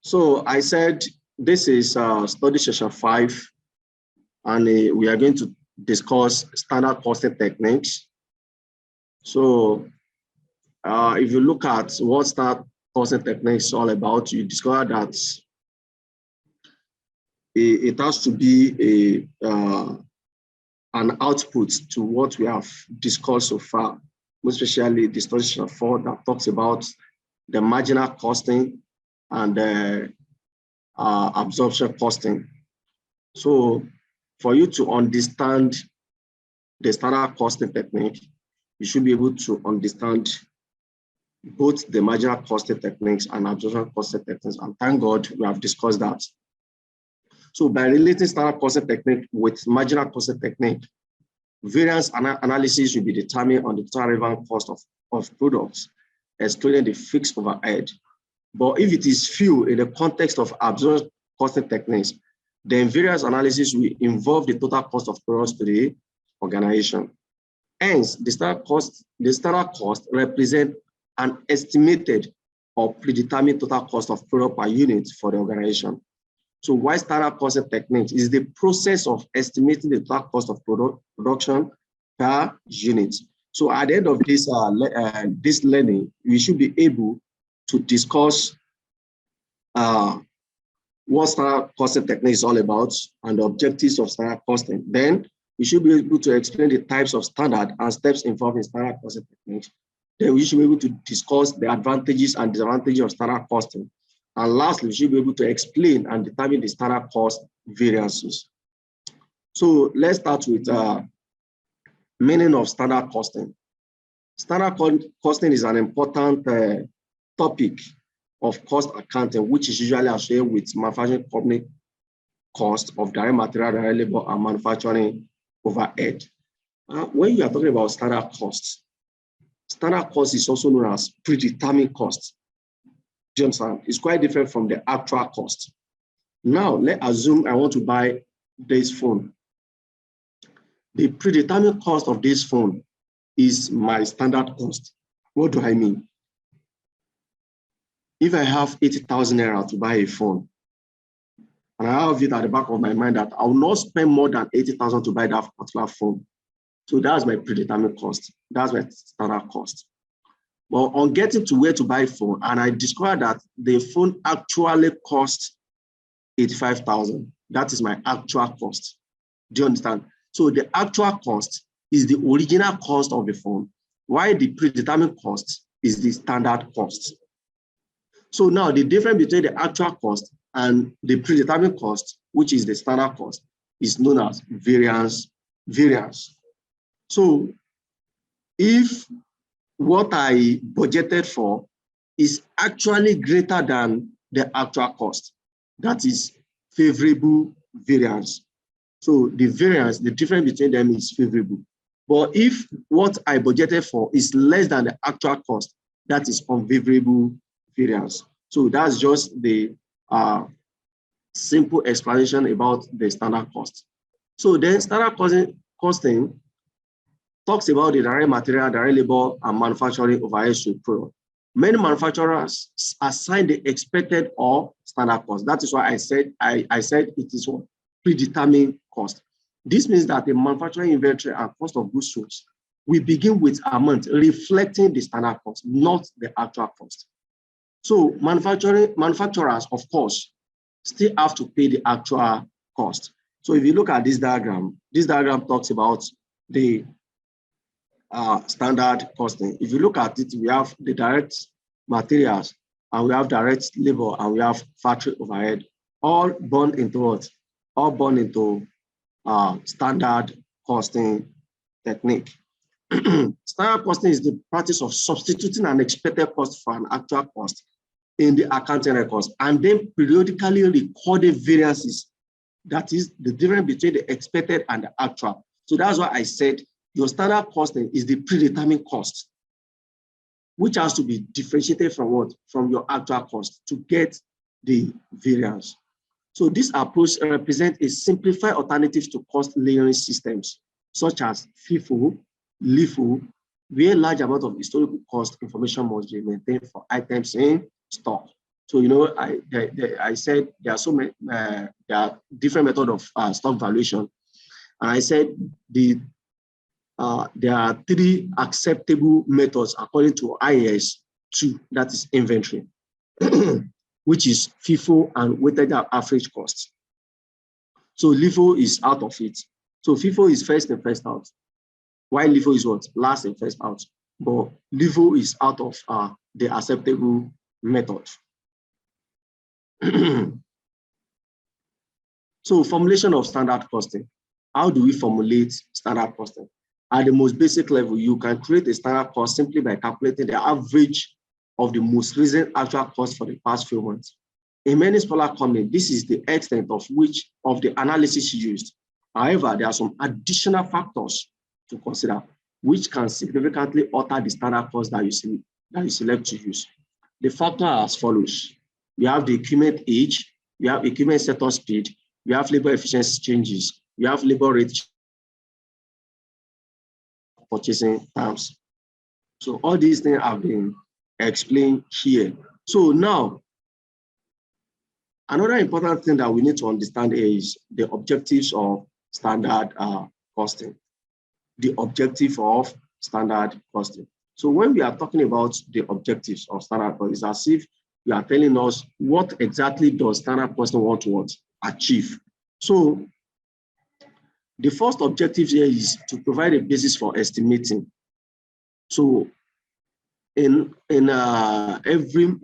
So I said this is study session 5, and we are going to discuss standard costing techniques. So if you look at what standard costing techniques is all about, you discover that it has to be an output to what we have discussed so far, most especially the study session 4 that talks about the marginal costing and absorption costing. So for you to understand the standard costing technique, you should be able to understand both the marginal costing techniques and absorption costing techniques. And thank God we have discussed that. So by relating standard costing technique with marginal costing technique, variance analysis will be determined on the total relevant cost of products, excluding the fixed overhead. But if it is few in the context of absorption costing techniques, then variance analysis will involve the total cost of products to the organization. Hence, the standard cost represents an estimated or predetermined total cost of product per unit for the organization. So why standard costing techniques is the process of estimating the total cost of production per unit. So at the end of this this learning, we should be able to discuss what standard costing technique is all about and the objectives of standard costing. Then we should be able to explain the types of standard and steps involved in standard costing techniques. Then we should be able to discuss the advantages and disadvantages of standard costing. And lastly, we should be able to explain and determine the standard cost variances. So let's start with meaning of standard costing. Standard costing is an important topic of cost accounting, which is usually associated with manufacturing company cost of direct material, direct labor, and manufacturing overhead. When you are talking about standard cost is also known as predetermined cost. Do you understand? It's quite different from the actual cost. Now, let's assume I want to buy this phone. The predetermined cost of this phone is my standard cost. What do I mean? If I have 80,000 naira to buy a phone, and I have it at the back of my mind that I will not spend more than 80,000 to buy that particular phone. So that's my predetermined cost. That's my standard cost. Well, on getting to where to buy a phone, and I discovered that the phone actually costs 85,000. That is my actual cost. Do you understand? So the actual cost is the original cost of the phone, while the predetermined cost is the standard cost. So now the difference between the actual cost and the predetermined cost, which is the standard cost, is known as variance. So if what I budgeted for is actually greater than the actual cost, that is favorable variance. So the variance, the difference between them is favorable. But if what I budgeted for is less than the actual cost, that is unfavorable variance. So that's just the simple explanation about the standard cost. So then standard costing talks about the direct material, direct labor, and manufacturing overhead to product. Many manufacturers assign the expected or standard cost. That is why I said it is what predetermined cost. This means that the manufacturing inventory and cost of goods sold, we begin with amount reflecting the standard cost, not the actual cost. So manufacturers, of course, still have to pay the actual cost. So if you look at this diagram talks about the standard costing. If you look at it, we have the direct materials, and we have direct labor, and we have factory overhead, all born into what? All born into standard costing technique. Standard costing is the practice of substituting an expected cost for an actual cost in the accounting records, and then periodically recording variances. That is the difference between the expected and the actual. So that's why I said your standard costing is the predetermined cost, which has to be differentiated from what? From your actual cost to get the variance. So this approach represents a simplified alternative to cost layering systems, such as FIFO, LIFO, where large amount of historical cost information must be maintained for items in stock. So, I said there are so many, there are different methods of stock valuation. And I said there are 3 acceptable methods according to IAS 2, that is inventory, which is FIFO and weighted average cost. So LIFO is out of it. So FIFO is first and first out, while LIFO is what? Last and first out. But LIFO is out of the acceptable method. So formulation of standard costing. How do we formulate standard costing? At the most basic level, you can create a standard cost simply by calculating the average of the most recent actual cost for the past few months. In many smaller companies, this is the extent of which of the analysis used. However, there are some additional factors to consider which can significantly alter the standard cost that you select to use. The factors are as follows. We have the equipment age, we have equipment setup speed, we have labor efficiency changes, we have labor rate purchasing terms. So all these things have been explained here. So now, another important thing that we need to understand is the objectives of standard costing. The objective of standard costing. So when we are talking about the objectives of standard costing, it's as if you are telling us what exactly does standard costing want to achieve. So the first objective here is to provide a basis for estimating. So in every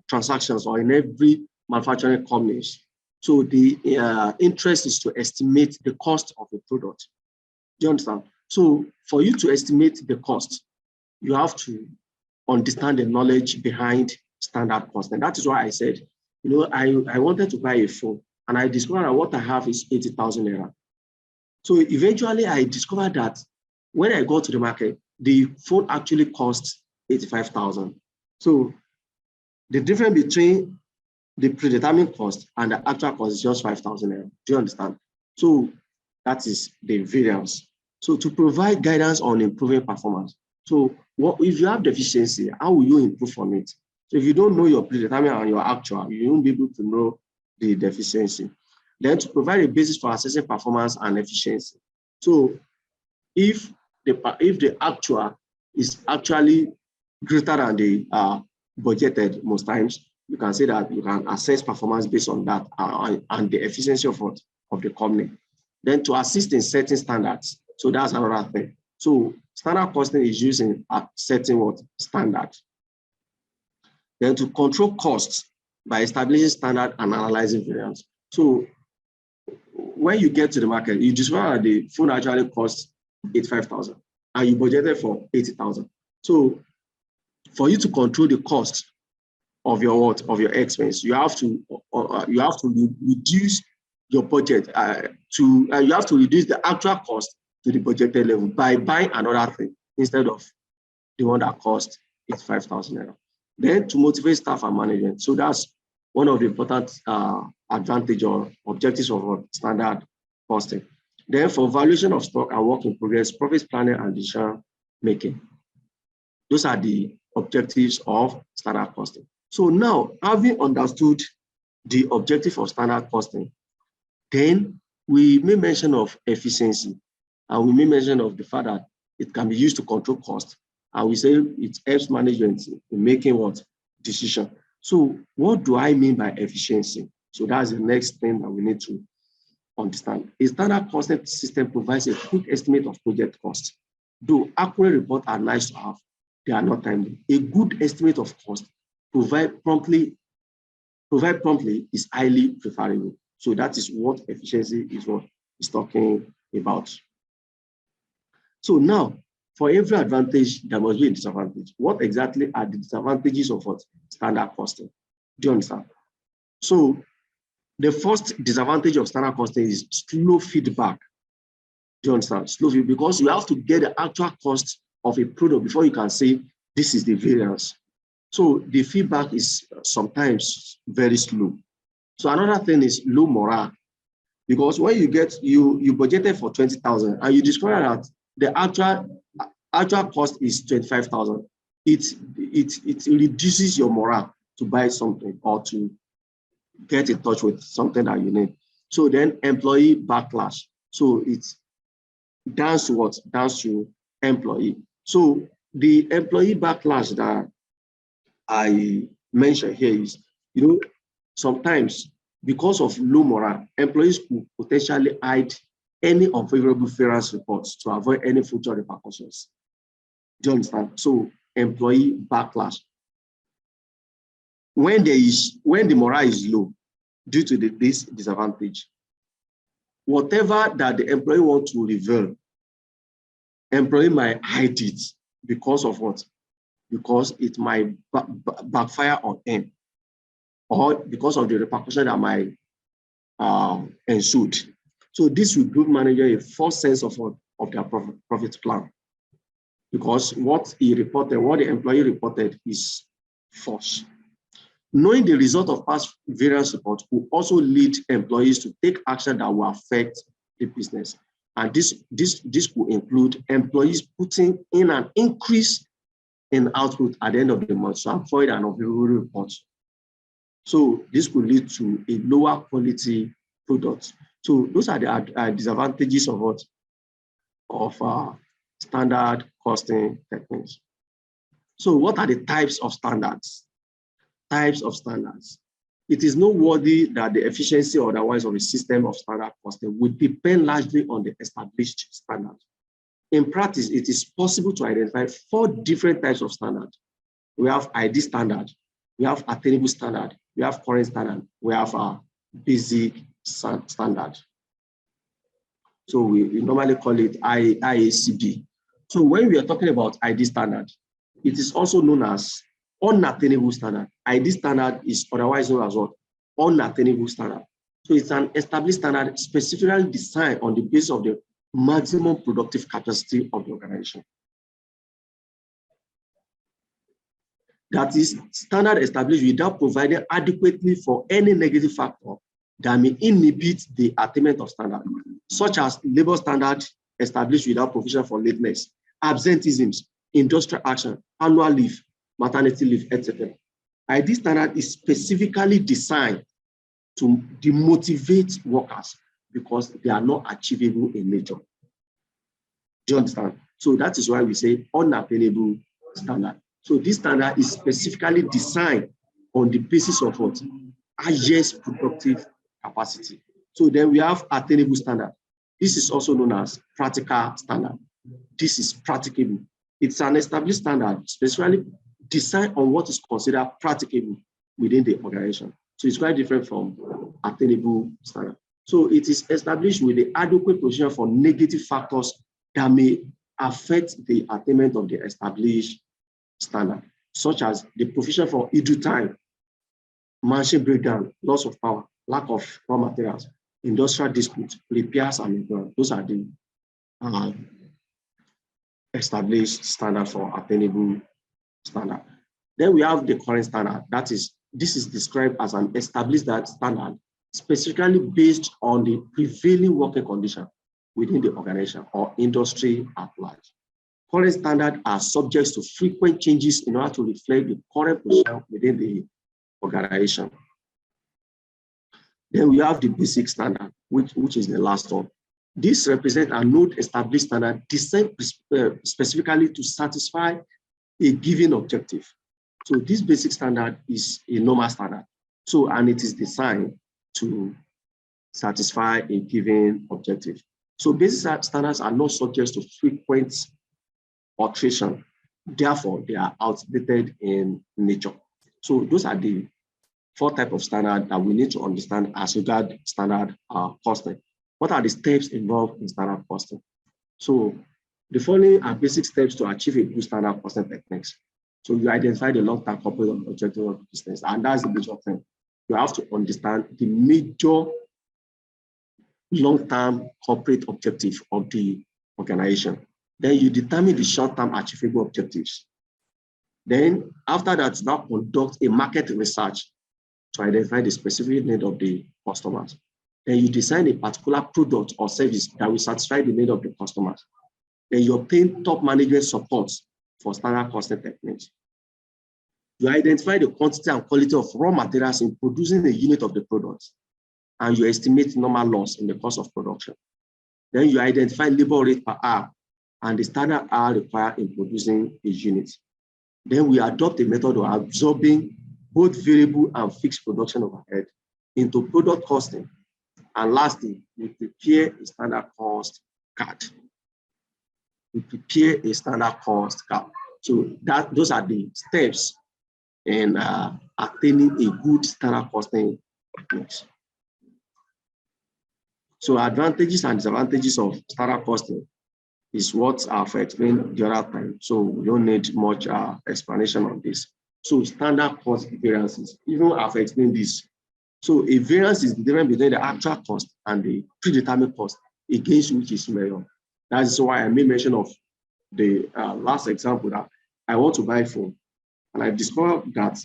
transactions or in every manufacturing companies, so the interest is to estimate the cost of a product. Do you understand? So for you to estimate the cost, you have to understand the knowledge behind standard cost. And that is why I said, I wanted to buy a phone and I discovered that what I have is 80,000 naira. So eventually I discovered that when I go to the market, the phone actually costs 85,000. So the difference between the predetermined cost and the actual cost is just 5,000 naira. Do you understand? So that is the variance. So to provide guidance on improving performance. So if you have deficiency, how will you improve on it? So if you don't know your predetermined and your actual, you won't be able to know the deficiency. Then to provide a basis for assessing performance and efficiency. So if the actual is actually greater than the budgeted most times, you can say that you can assess performance based on that and the efficiency of the company. Then to assist in setting standards. So that's another thing. So standard costing is used in setting standard. Then to control costs by establishing standard and analyzing variance. So when you get to the market, you discover that the phone actually costs 85,000 and you budgeted for 80,000. So for you to control the cost of your expense, you have to reduce your budget you have to reduce the actual cost to the budgeted level by buying another thing instead of the one that costs 85,000 naira. Then to motivate staff and management. So that's one of the important advantage or objectives of standard costing. Then for valuation of stock and work in progress, profit planning and decision making. Those are the objectives of standard costing. So now, having understood the objective of standard costing, then we may mention of efficiency, and we may mention of the fact that it can be used to control cost, and we say it helps management in making decision. So what do I mean by efficiency? So that's the next thing that we need to understand. A standard costing system provides a quick estimate of project cost. Though accurate reports are nice to have, they are not timely. A good estimate of cost provide promptly is highly preferable. So that is what efficiency is talking about. So now, for every advantage, there must be a disadvantage. What exactly are the disadvantages of standard costing? Do you understand? So the first disadvantage of standard costing is slow feedback. Do you understand? Slow feedback, because you have to get the actual cost of a product before you can say this is the variance. So the feedback is sometimes very slow. So another thing is low morale, because when you budgeted for 20,000 and you discover that the actual cost is 25,000, it reduces your morale. to buy something or to get in touch with something that you need. So then employee backlash. So it's down to what? Down to employee. So the employee backlash that I mentioned here is, sometimes because of low morale, employees could potentially hide any unfavorable variance reports to avoid any future repercussions. Do you understand? So employee backlash. When the morale is low due to this disadvantage, whatever that the employee wants to reveal, employee might hide it because of what? Because it might backfire on him, or because of the repercussion that might ensued. So this will give manager a false sense of their profit plan, because what the employee reported is false. Knowing the result of past variance reports will also lead employees to take action that will affect the business. And this will include employees putting in an increase in output at the end of the month to avoid an unfavorable report. So this could lead to a lower quality product. So those are the disadvantages of what? Of standard costing techniques. So what are the types of standards? Types of standards. It is noteworthy that the efficiency or otherwise of a system of standard costing would depend largely on the established standard. In practice, it is possible to identify 4 different types of standards. We have ID standard, we have attainable standard, we have current standard, we have a basic standard. So we normally call it IACB. So when we are talking about ID standard, it is also known as unattainable standard. ID standard is otherwise known as what? Unattainable standard. So it's an established standard specifically designed on the basis of the maximum productive capacity of the organization. That is standard established without providing adequately for any negative factor that may inhibit the attainment of standard, such as labor standard established without provision for lateness, absenteeisms, industrial action, annual leave, maternity leave, etc. ID standard is specifically designed to demotivate workers because they are not achievable in nature. Do you understand? So that is why we say unattainable standard. So this standard is specifically designed on the basis of what? Highest productive capacity. So then we have attainable standard. This is also known as practical standard. This is practicable. It's an established standard specifically designed on what is considered practicable within the organization. So it's quite different from attainable standard. So it is established with the adequate provision for negative factors that may affect the attainment of the established standard, such as the provision for idle time, machine breakdown, loss of power, lack of raw materials, industrial disputes, repairs and maintenance. Those are the established standard for attainable standard. Then we have the current standard. This is described as an established standard specifically based on the prevailing working condition within the organization or industry at large. Current standards are subject to frequent changes in order to reflect the current position within the organization. Then we have the basic standard, which is the last one. This represents a node established standard designed specifically to satisfy a given objective. So this basic standard is a normal standard. So, and it is designed to satisfy a given objective. So basic standards are not subject to frequent alteration. Therefore, they are outdated in nature. So those are the 4 types of standard that we need to understand as regards standard costing. What are the steps involved in standard costing? So the following are basic steps to achieve a good standard costing techniques. So you identify the long-term corporate objective of the business, and that's the major thing. You have to understand the major long-term corporate objective of the organization. Then you determine the short-term achievable objectives. Then after that, now conduct a market research to identify the specific need of the customers. Then you design a particular product or service that will satisfy the need of the customers. Then you obtain top management support for standard costing techniques. You identify the quantity and quality of raw materials in producing a unit of the product, and you estimate normal loss in the cost of production. Then you identify labor rate per hour and the standard hour required in producing a unit. Then we adopt a method of absorbing both variable and fixed production overhead into product costing. And lastly, we prepare a standard cost card. We prepare a standard cost card. So those are the steps in attaining a good standard costing techniques. So advantages and disadvantages of standard costing is what I've explained the other time. So we don't need much explanation on this. So standard cost variances, even I've explained this. So a variance is the difference between the actual cost and the predetermined cost against which is measured. That is why I made mention of the last example that I want to buy a phone, and I discovered that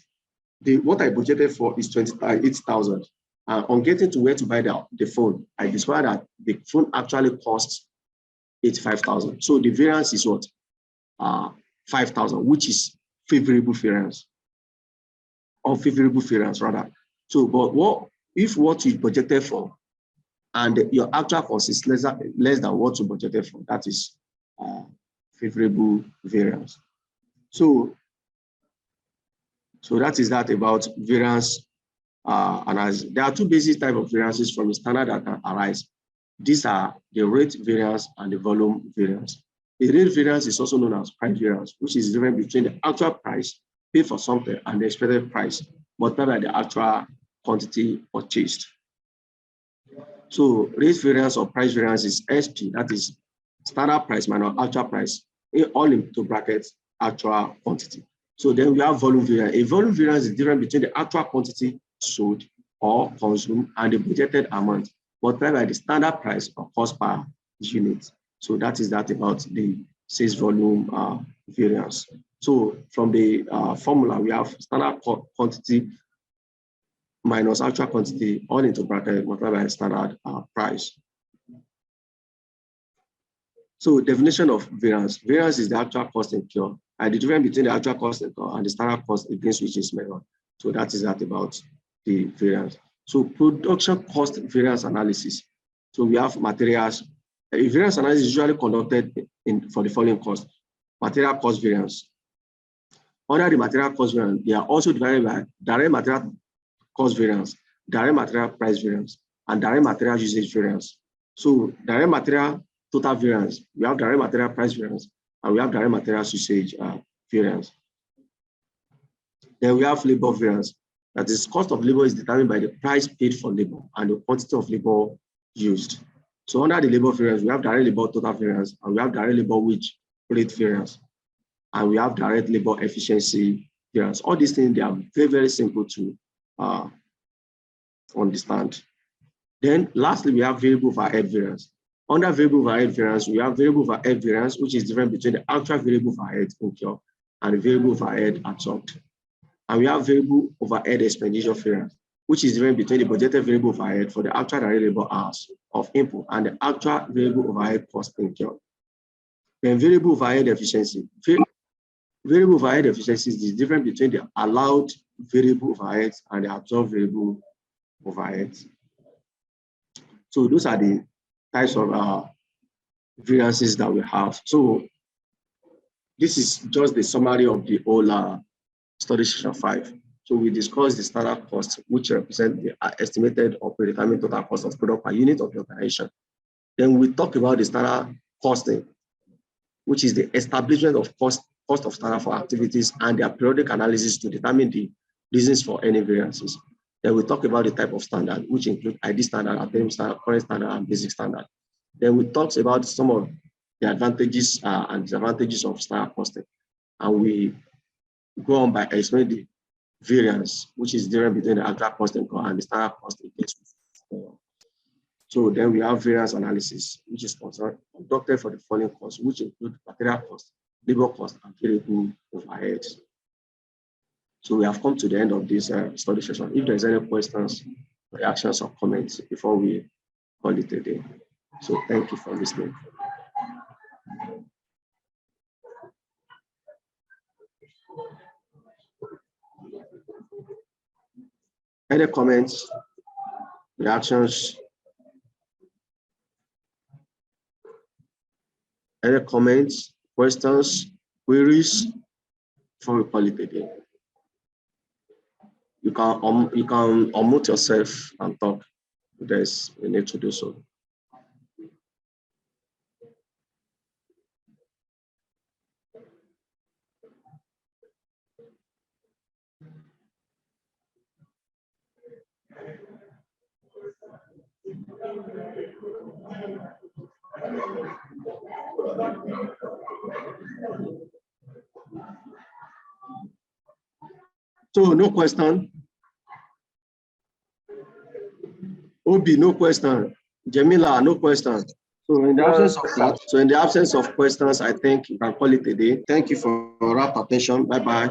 what I budgeted for is 28,000. On getting to where to buy the phone, I discovered that the phone actually costs 85,000. So the variance is what? 5,000, which is favorable variance, unfavorable variance rather. So, but if what you budgeted for and your actual cost is less than what you budgeted for, that is favorable variance. So that is that about variance analysis. There are two basic types of variances from a standard that can arise. These are the rate variance and the volume variance. The rate variance is also known as price variance, which is the difference between the actual price paid for something and the expected price multiplied by the actual quantity purchased. So rate variance or price variance is SP, that is standard price minus actual price, all into brackets actual quantity. So then we have volume variance. A volume variance is different between the actual quantity sold or consumed and the budgeted amount multiplied by the standard price or cost per unit. So that is that about the sales volume variance. So from the formula, we have standard quantity minus actual quantity all into bracket multiplied by standard price. So definition of variance. Variance is the actual cost incurred and the difference between the actual cost incurred and the standard cost against which is measured. So that is that about the variance. So production cost variance analysis. So we have materials. A variance analysis is usually conducted for the following costs. Material cost variance. Under the material cost variance, they are also divided by direct material cost variance, direct material price variance, and direct material usage variance. So direct material total variance, we have direct material price variance, and we have direct material usage variance. Then we have labor variance. That is, cost of labor is determined by the price paid for labor and the quantity of labor used. So under the labor variance, we have direct labor total variance, and we have direct labor wage rate variance, and we have direct labor efficiency variance. All these things, they are very, very simple to understand. Then lastly, we have variable overhead variance. Under variable overhead variance, we have variable overhead variance, which is different between the actual variable overhead incurred and the variable overhead absorbed. And we have variable overhead expenditure variance, which is different between the budgeted variable overhead for the actual direct labor hours of input and the actual variable overhead cost incurred. Then variable overhead efficiency. Variable overhead efficiency is the difference between the allowed variable overheads and the absorbed variable overheads. So those are the types of variances that we have. So this is just the summary of the whole study session 5. So we discussed the standard cost, which represent the estimated or predetermined total cost of product per unit of the operation. Then we talk about the standard costing, which is the establishment of cost of standard for activities and their periodic analysis to determine the reasons for any variances. Then we talk about the type of standard, which include ID standard, academic standard, current standard, and basic standard. Then we talked about some of the advantages and disadvantages of standard costing. And we go on by explaining the variance, which is different between the actual cost incurred and the standard cost against. So then we have variance analysis, which is conducted for the following costs, which include material cost, labor cost, and variable overheads. So we have come to the end of this study session. If there's any questions, reactions, or comments before we call it a day. So thank you for listening. Any comments, reactions? Any comments, questions, queries before we call it a day? You can unmute yourself and talk. There's a need to do so. So no question. Obi, no question. Jamila, no question. So in the absence of questions, I think you can call it a day. Thank you for your rapt attention. Bye-bye.